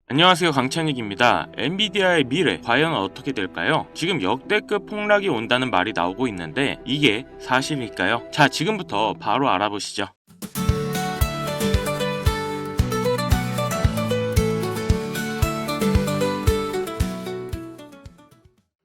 안녕하세요, 강찬익입니다. 엔비디아의 미래 과연 어떻게 될까요? 지금 역대급 폭락이 온다는 말이 나오고 있는데 이게 사실일까요? 자, 지금부터 바로 알아보시죠.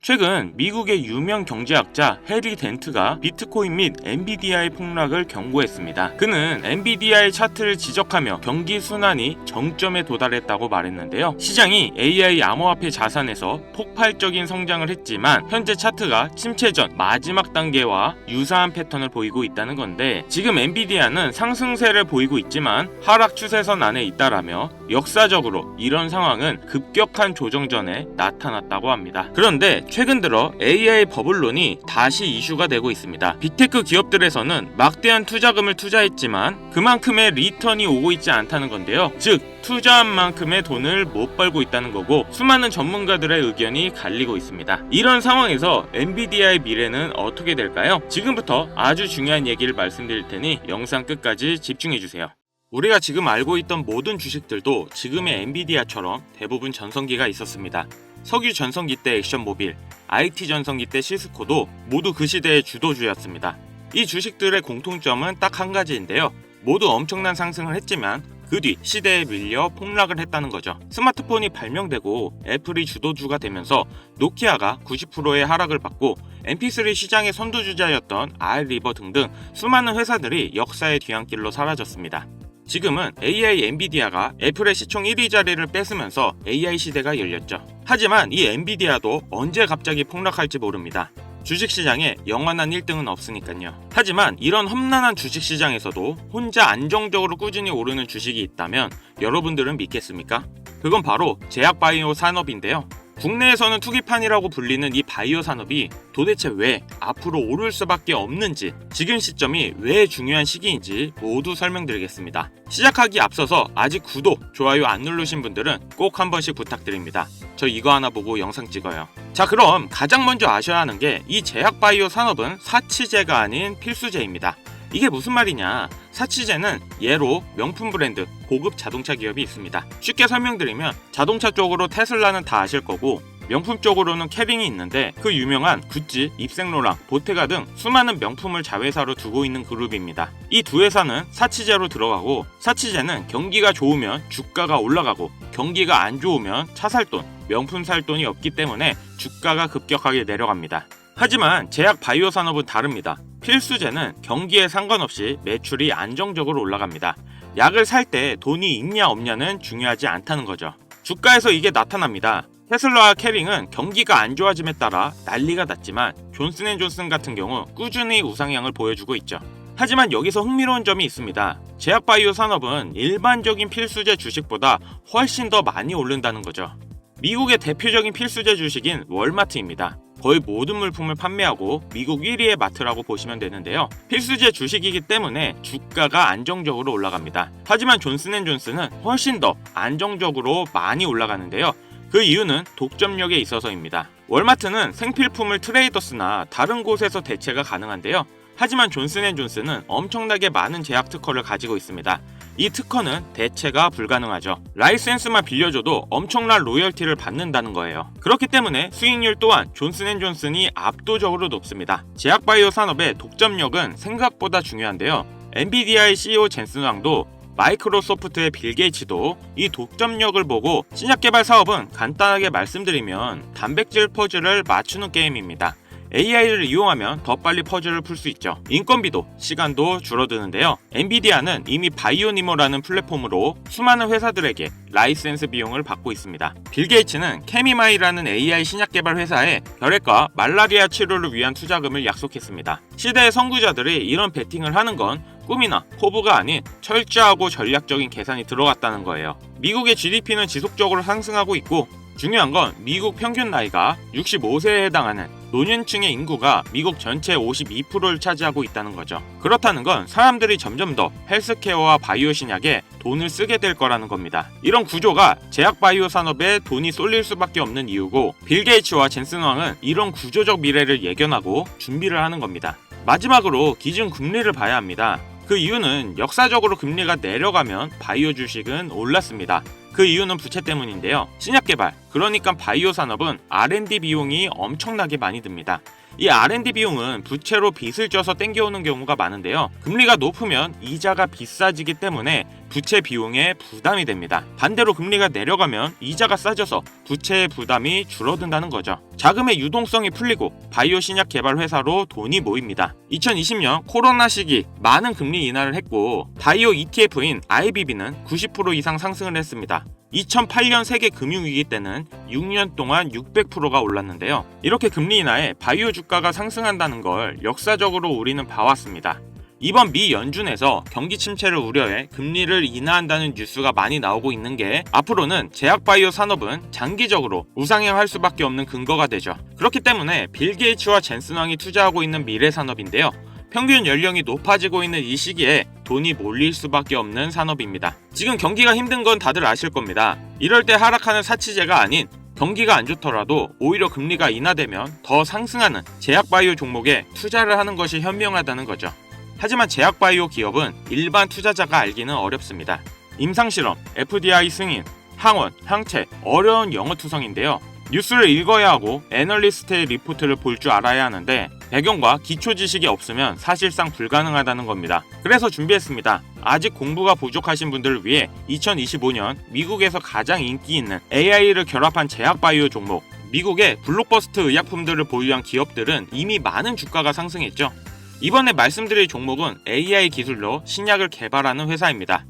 최근 미국의 유명 경제학자 해리 덴트가 비트코인 및 엔비디아의 폭락을 경고했습니다. 그는 엔비디아의 차트를 지적하며 경기 순환이 정점에 도달했다고 말했는데요. 시장이 AI 암호화폐 자산에서 폭발적인 성장을 했지만 현재 차트가 침체 전 마지막 단계와 유사한 패턴을 보이고 있다는 건데, 지금 엔비디아는 상승세를 보이고 있지만 하락 추세선 안에 있다라며 역사적으로 이런 상황은 급격한 조정 전에 나타났다고 합니다. 그런데 최근 들어 AI 버블론이 다시 이슈가 되고 있습니다. 빅테크 기업들에서는 막대한 투자금을 투자했지만 그만큼의 리턴이 오고 있지 않다는 건데요. 즉, 투자한 만큼의 돈을 못 벌고 있다는 거고, 수많은 전문가들의 의견이 갈리고 있습니다. 이런 상황에서 엔비디아의 미래는 어떻게 될까요? 지금부터 아주 중요한 얘기를 말씀드릴 테니 영상 끝까지 집중해주세요. 우리가 지금 알고 있던 모든 주식들도 지금의 엔비디아처럼 대부분 전성기가 있었습니다. 석유 전성기 때 액션모빌, IT 전성기 때 시스코도 모두 그 시대의 주도주였습니다. 이 주식들의 공통점은 딱 한 가지인데요. 모두 엄청난 상승을 했지만 그 뒤 시대에 밀려 폭락을 했다는 거죠. 스마트폰이 발명되고 애플이 주도주가 되면서 노키아가 90%의 하락을 받고 mp3 시장의 선두주자였던 알리버 등등 수많은 회사들이 역사의 뒤안길로 사라졌습니다. 지금은 AI 엔비디아가 애플의 시총 1위 자리를 뺏으면서 AI 시대가 열렸죠. 하지만 이 엔비디아도 언제 갑자기 폭락할지 모릅니다. 주식시장에 영원한 1등은 없으니까요. 하지만 이런 험난한 주식시장에서도 혼자 안정적으로 꾸준히 오르는 주식이 있다면 여러분들은 믿겠습니까? 그건 바로 제약바이오 산업인데요. 국내에서는 투기판이라고 불리는 이 바이오 산업이 도대체 왜 앞으로 오를 수밖에 없는지, 지금 시점이 왜 중요한 시기인지 모두 설명드리겠습니다. 시작하기 앞서서 아직 구독, 좋아요 안 누르신 분들은 꼭 한 번씩 부탁드립니다. 저 이거 하나 보고 영상 찍어요. 자, 그럼 가장 먼저 아셔야 하는 게 이 제약바이오 산업은 사치제가 아닌 필수제입니다. 이게 무슨 말이냐? 사치제는 예로 명품 브랜드, 고급 자동차 기업이 있습니다. 쉽게 설명드리면 자동차 쪽으로 테슬라는 다 아실 거고, 명품 쪽으로는 캐링이 있는데 그 유명한 구찌, 입생로랑, 보테가 등 수많은 명품을 자회사로 두고 있는 그룹입니다. 이 두 회사는 사치제로 들어가고, 사치제는 경기가 좋으면 주가가 올라가고 경기가 안 좋으면 차 살 돈, 명품 살 돈이 없기 때문에 주가가 급격하게 내려갑니다. 하지만 제약 바이오 산업은 다릅니다. 필수제는 경기에 상관없이 매출이 안정적으로 올라갑니다. 약을 살 때 돈이 있냐 없냐는 중요하지 않다는 거죠. 주가에서 이게 나타납니다. 테슬라와 캐링은 경기가 안 좋아짐에 따라 난리가 났지만 존슨앤존슨 같은 경우 꾸준히 우상향을 보여주고 있죠. 하지만 여기서 흥미로운 점이 있습니다. 제약바이오 산업은 일반적인 필수제 주식보다 훨씬 더 많이 오른다는 거죠. 미국의 대표적인 필수제 주식인 월마트입니다. 거의 모든 물품을 판매하고 미국 1위의 마트라고 보시면 되는데요. 필수제 주식이기 때문에 주가가 안정적으로 올라갑니다. 하지만 존슨앤존슨은 훨씬 더 안정적으로 많이 올라가는데요. 그 이유는 독점력에 있어서입니다. 월마트는 생필품을 트레이더스나 다른 곳에서 대체가 가능한데요. 하지만 존슨앤존슨은 엄청나게 많은 제약 특허를 가지고 있습니다. 이 특허는 대체가 불가능하죠. 라이센스만 빌려줘도 엄청난 로열티를 받는다는 거예요. 그렇기 때문에 수익률 또한 존슨앤존슨이 압도적으로 높습니다. 제약바이오 산업의 독점력은 생각보다 중요한데요. 엔비디아의 CEO 젠슨 왕도, 마이크로소프트의 빌 게이츠도 이 독점력을 보고 신약 개발 사업은 간단하게 말씀드리면 단백질 퍼즐을 맞추는 게임입니다. AI를 이용하면 더 빨리 퍼즐을 풀 수 있죠. 인건비도 시간도 줄어드는데요. 엔비디아는 이미 바이오니모라는 플랫폼으로 수많은 회사들에게 라이센스 비용을 받고 있습니다. 빌 게이츠는 케미마이라는 AI 신약 개발 회사에 혈액과 말라리아 치료를 위한 투자금을 약속했습니다. 시대의 선구자들이 이런 베팅을 하는 건 꿈이나 포부가 아닌 철저하고 전략적인 계산이 들어갔다는 거예요. 미국의 GDP는 지속적으로 상승하고 있고, 중요한 건 미국 평균 나이가 65세에 해당하는 노년층의 인구가 미국 전체 52%를 차지하고 있다는 거죠. 그렇다는 건 사람들이 점점 더 헬스케어와 바이오 신약에 돈을 쓰게 될 거라는 겁니다. 이런 구조가 제약 바이오 산업에 돈이 쏠릴 수밖에 없는 이유고, 빌 게이츠와 젠슨 왕은 이런 구조적 미래를 예견하고 준비를 하는 겁니다. 마지막으로 기준 금리를 봐야 합니다. 그 이유는 역사적으로 금리가 내려가면 바이오 주식은 올랐습니다. 그 이유는 부채 때문인데요. 신약 개발, 그러니까 바이오 산업은 R&D 비용이 엄청나게 많이 듭니다. 이 R&D 비용은 부채로 빚을 져서 땡겨오는 경우가 많은데요. 금리가 높으면 이자가 비싸지기 때문에 부채 비용에 부담이 됩니다. 반대로 금리가 내려가면 이자가 싸져서 부채의 부담이 줄어든다는 거죠. 자금의 유동성이 풀리고 바이오 신약 개발 회사로 돈이 모입니다. 2020년 코로나 시기 많은 금리 인하를 했고 바이오 ETF인 IBB는 90% 이상 상승을 했습니다. 2008년 세계 금융위기 때는 6년 동안 600%가 올랐는데요. 이렇게 금리 인하에 바이오 주가가 상승한다는 걸 역사적으로 우리는 봐왔습니다. 이번 미 연준에서 경기 침체를 우려해 금리를 인하한다는 뉴스가 많이 나오고 있는 게 앞으로는 제약 바이오 산업은 장기적으로 우상향할 수밖에 없는 근거가 되죠. 그렇기 때문에 빌 게이츠와 젠슨 왕이 투자하고 있는 미래 산업인데요. 평균 연령이 높아지고 있는 이 시기에 돈이 몰릴 수밖에 없는 산업입니다. 지금 경기가 힘든 건 다들 아실 겁니다. 이럴 때 하락하는 사치제가 아닌 경기가 안 좋더라도 오히려 금리가 인하되면 더 상승하는 제약바이오 종목에 투자를 하는 것이 현명하다는 거죠. 하지만 제약바이오 기업은 일반 투자자가 알기는 어렵습니다. 임상실험, FDI 승인, 항원, 항체, 어려운 영어투성인데요. 뉴스를 읽어야 하고 애널리스트의 리포트를 볼 줄 알아야 하는데 배경과 기초 지식이 없으면 사실상 불가능하다는 겁니다. 그래서 준비했습니다. 아직 공부가 부족하신 분들을 위해 2025년 미국에서 가장 인기 있는 AI를 결합한 제약바이오 종목, 미국의 블록버스트 의약품들을 보유한 기업들은 이미 많은 주가가 상승했죠. 이번에 말씀드릴 종목은 AI 기술로 신약을 개발하는 회사입니다.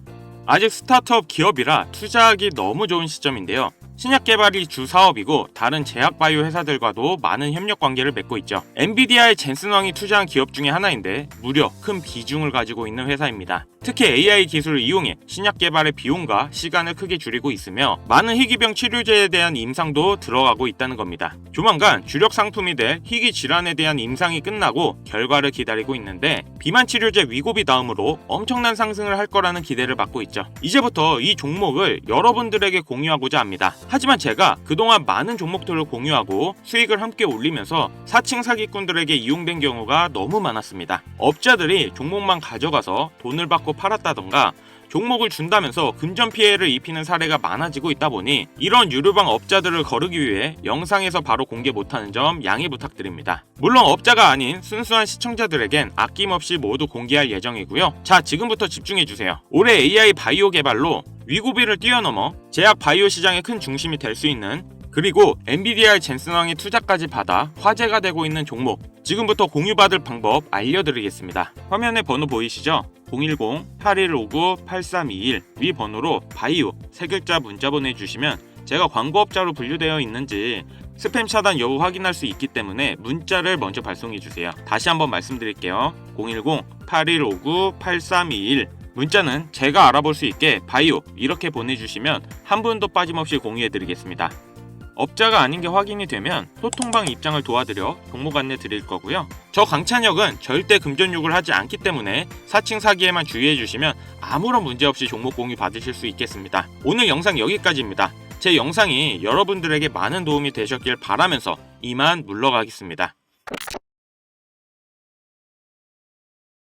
아직 스타트업 기업이라 투자하기 너무 좋은 시점인데요. 신약 개발이 주 사업이고 다른 제약 바이오 회사들과도 많은 협력 관계를 맺고 있죠. 엔비디아의 젠슨 왕이 투자한 기업 중에 하나인데 무려 큰 비중을 가지고 있는 회사입니다. 특히 AI 기술을 이용해 신약 개발의 비용과 시간을 크게 줄이고 있으며 많은 희귀병 치료제에 대한 임상도 들어가고 있다는 겁니다. 조만간 주력 상품이 될 희귀 질환에 대한 임상이 끝나고 결과를 기다리고 있는데 비만 치료제 위고비 다음으로 엄청난 상승을 할 거라는 기대를 받고 있죠. 이제부터 이 종목을 여러분들에게 공유하고자 합니다. 하지만 제가 그동안 많은 종목들을 공유하고 수익을 함께 올리면서 사칭 사기꾼들에게 이용된 경우가 너무 많았습니다. 업자들이 종목만 가져가서 돈을 받고 팔았다던가 종목을 준다면서 금전 피해를 입히는 사례가 많아지고 있다 보니 이런 유료방 업자들을 거르기 위해 영상에서 바로 공개 못하는 점 양해 부탁드립니다. 물론 업자가 아닌 순수한 시청자들에겐 아낌없이 모두 공개할 예정이고요. 자, 지금부터 집중해주세요. 올해 AI 바이오 개발로 위고비를 뛰어넘어 제약 바이오 시장의 큰 중심이 될 수 있는 그리고 엔비디아의 젠슨 왕이 투자까지 받아 화제가 되고 있는 종목 지금부터 공유받을 방법 알려드리겠습니다. 화면에 번호 보이시죠? 010-8159-8321 위 번호로 바이오 세 글자 문자 보내주시면 제가 광고업자로 분류되어 있는지 스팸 차단 여부 확인할 수 있기 때문에 문자를 먼저 발송해주세요. 다시 한번 말씀드릴게요. 010-8159-8321 문자는 제가 알아볼 수 있게 바이오 이렇게 보내주시면 한 분도 빠짐없이 공유해드리겠습니다. 업자가 아닌 게 확인이 되면 소통방 입장을 도와드려 종목 안내 드릴 거고요. 저 강찬혁은 절대 금전욕을 하지 않기 때문에 사칭 사기에만 주의해주시면 아무런 문제 없이 종목 공유 받으실 수 있겠습니다. 오늘 영상 여기까지입니다. 제 영상이 여러분들에게 많은 도움이 되셨길 바라면서 이만 물러가겠습니다.